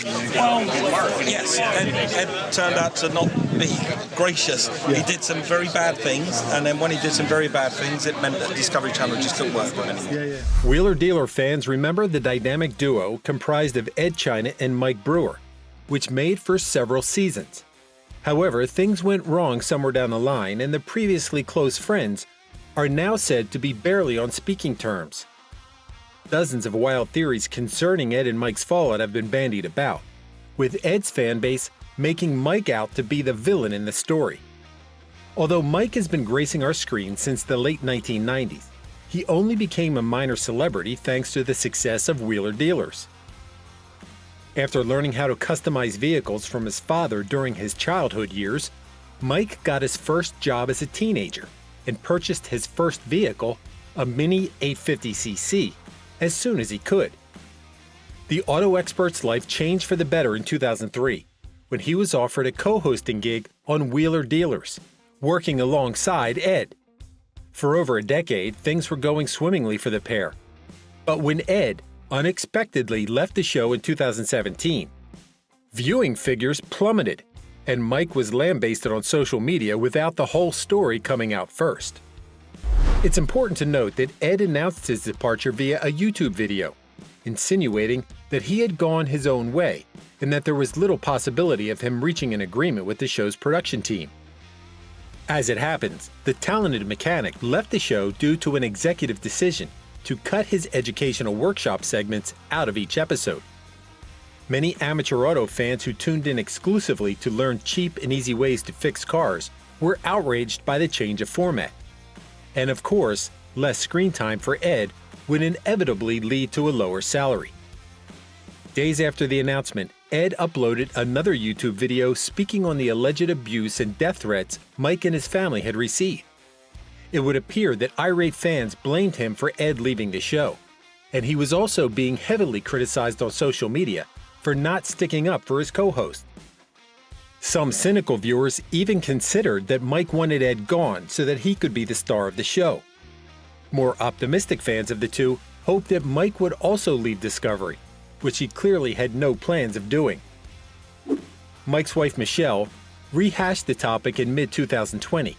Well, yes, Ed turned out to not be gracious. Yeah. He did some very bad things, and then when he did some very bad things, it meant that Discovery Channel just couldn't work with him anymore. Yeah. Wheeler Dealer fans remember the dynamic duo comprised of Ed China and Mike Brewer, which made for several seasons. However, things went wrong somewhere down the line, and the previously close friends are now said to be barely on speaking terms. Dozens of wild theories concerning Ed and Mike's fallout have been bandied about, with Ed's fan base making Mike out to be the villain in the story. Although Mike has been gracing our screen since the late 1990s, he only became a minor celebrity thanks to the success of Wheeler Dealers. After learning how to customize vehicles from his father during his childhood years, Mike got his first job as a teenager and purchased his first vehicle, a Mini 850cc, as soon as he could. The auto expert's life changed for the better in 2003, when he was offered a co-hosting gig on Wheeler Dealers, working alongside Ed. For over a decade, things were going swimmingly for the pair. But when Ed unexpectedly left the show in 2017, viewing figures plummeted, and Mike was lambasted on social media without the whole story coming out first. It's important to note that Ed announced his departure via a YouTube video, insinuating that he had gone his own way and that there was little possibility of him reaching an agreement with the show's production team. As it happens, the talented mechanic left the show due to an executive decision to cut his educational workshop segments out of each episode. Many amateur auto fans who tuned in exclusively to learn cheap and easy ways to fix cars were outraged by the change of format. And of course, less screen time for Ed would inevitably lead to a lower salary. Days after the announcement, Ed uploaded another YouTube video speaking on the alleged abuse and death threats Mike and his family had received. It would appear that irate fans blamed him for Ed leaving the show, and he was also being heavily criticized on social media for not sticking up for his co-host. Some cynical viewers even considered that Mike wanted Ed gone so that he could be the star of the show. More optimistic fans of the two hoped that Mike would also leave Discovery, which he clearly had no plans of doing. Mike's wife Michelle rehashed the topic in mid-2020,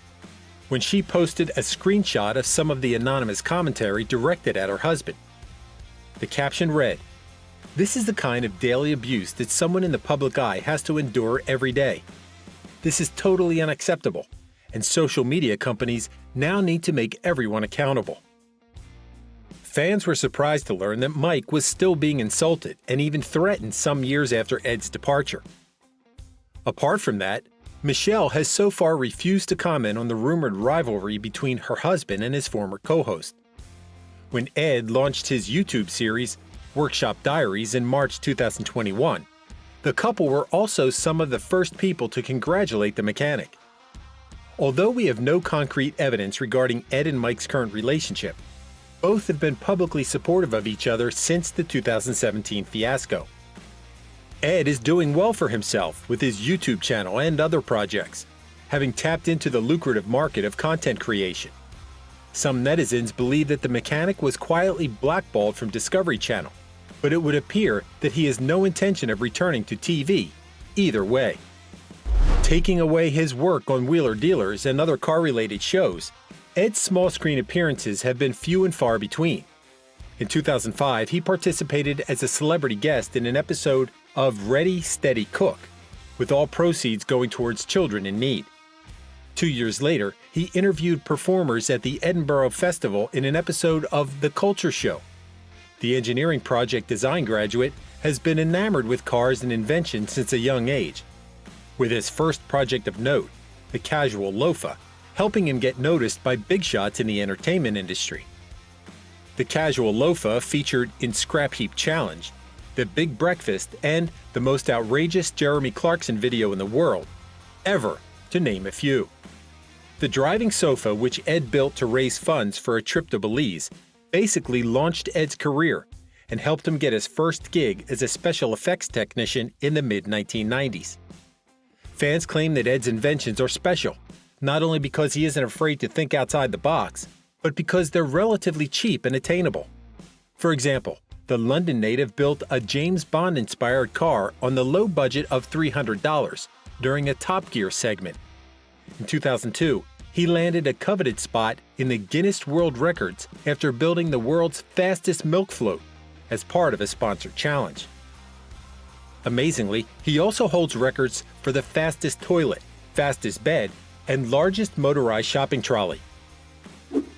when she posted a screenshot of some of the anonymous commentary directed at her husband. The caption read, "This is the kind of daily abuse that someone in the public eye has to endure every day. This is totally unacceptable, and social media companies now need to make everyone accountable." Fans were surprised to learn that Mike was still being insulted and even threatened some years after Ed's departure. Apart from that, Michelle has so far refused to comment on the rumored rivalry between her husband and his former co-host. When Ed launched his YouTube series, Workshop Diaries, in March 2021, the couple were also some of the first people to congratulate the mechanic. Although we have no concrete evidence regarding Ed and Mike's current relationship, both have been publicly supportive of each other since the 2017 fiasco. Ed is doing well for himself with his YouTube channel and other projects, having tapped into the lucrative market of content creation. Some netizens believe that the mechanic was quietly blackballed from Discovery Channel, but it would appear that he has no intention of returning to TV either way. Taking away his work on Wheeler Dealers and other car-related shows, Ed's small-screen appearances have been few and far between. In 2005, he participated as a celebrity guest in an episode of Ready, Steady, Cook, with all proceeds going towards children in need. 2 years later, he interviewed performers at the Edinburgh Festival in an episode of The Culture Show. The engineering project design graduate has been enamored with cars and invention since a young age, with his first project of note, the Casual Lofa, helping him get noticed by big shots in the entertainment industry. The Casual Lofa featured in Scrap Heap Challenge, The Big Breakfast, and the most outrageous Jeremy Clarkson video in the world, ever, to name a few. The driving sofa, which Ed built to raise funds for a trip to Belize, basically launched Ed's career and helped him get his first gig as a special effects technician in the mid-1990s. Fans claim that Ed's inventions are special, not only because he isn't afraid to think outside the box, but because they're relatively cheap and attainable. For example, the London native built a James Bond-inspired car on the low budget of $300 during a Top Gear segment. In 2002, he landed a coveted spot in the Guinness World Records after building the world's fastest milk float as part of a sponsored challenge. Amazingly, he also holds records for the fastest toilet, fastest bed, and largest motorized shopping trolley.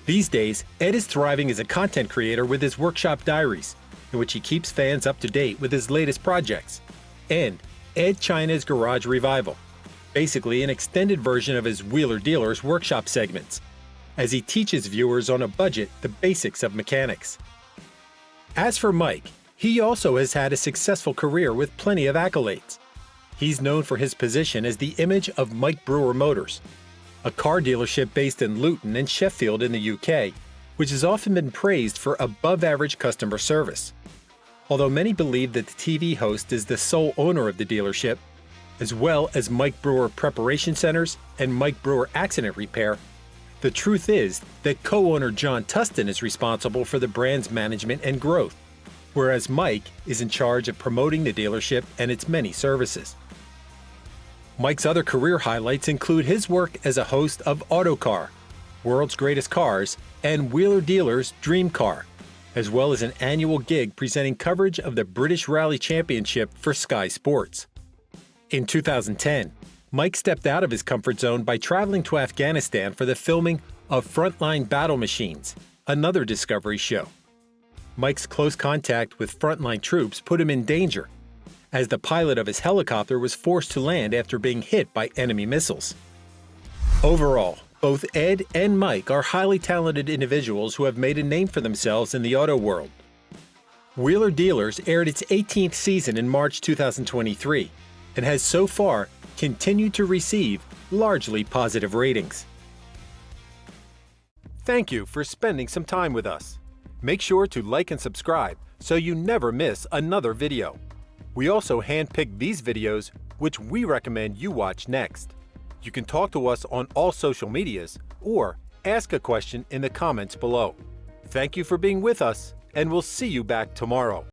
These days, Ed is thriving as a content creator with his workshop diaries, in which he keeps fans up to date with his latest projects, and Ed China's Garage Revival, basically an extended version of his Wheeler Dealers workshop segments, as he teaches viewers on a budget the basics of mechanics. As for Mike, he also has had a successful career with plenty of accolades. He's known for his position as the image of Mike Brewer Motors, a car dealership based in Luton and Sheffield in the UK, which has often been praised for above-average customer service. Although many believe that the TV host is the sole owner of the dealership, as well as Mike Brewer Preparation Centers and Mike Brewer Accident Repair, the truth is that co-owner John Tustin is responsible for the brand's management and growth, whereas Mike is in charge of promoting the dealership and its many services. Mike's other career highlights include his work as a host of Autocar, World's Greatest Cars, and Wheeler Dealers Dream Car, as well as an annual gig presenting coverage of the British Rally Championship for Sky Sports. In 2010, Mike stepped out of his comfort zone by traveling to Afghanistan for the filming of Frontline Battle Machines, another Discovery show. Mike's close contact with frontline troops put him in danger, as the pilot of his helicopter was forced to land after being hit by enemy missiles. Overall, both Ed and Mike are highly talented individuals who have made a name for themselves in the auto world. Wheeler Dealers aired its 18th season in March 2023 and has so far continued to receive largely positive ratings. Thank you for spending some time with us. Make sure to like and subscribe so you never miss another video. We also handpick these videos which we recommend you watch next. You can talk to us on all social medias or ask a question in the comments below. Thank you for being with us, and we'll see you back tomorrow.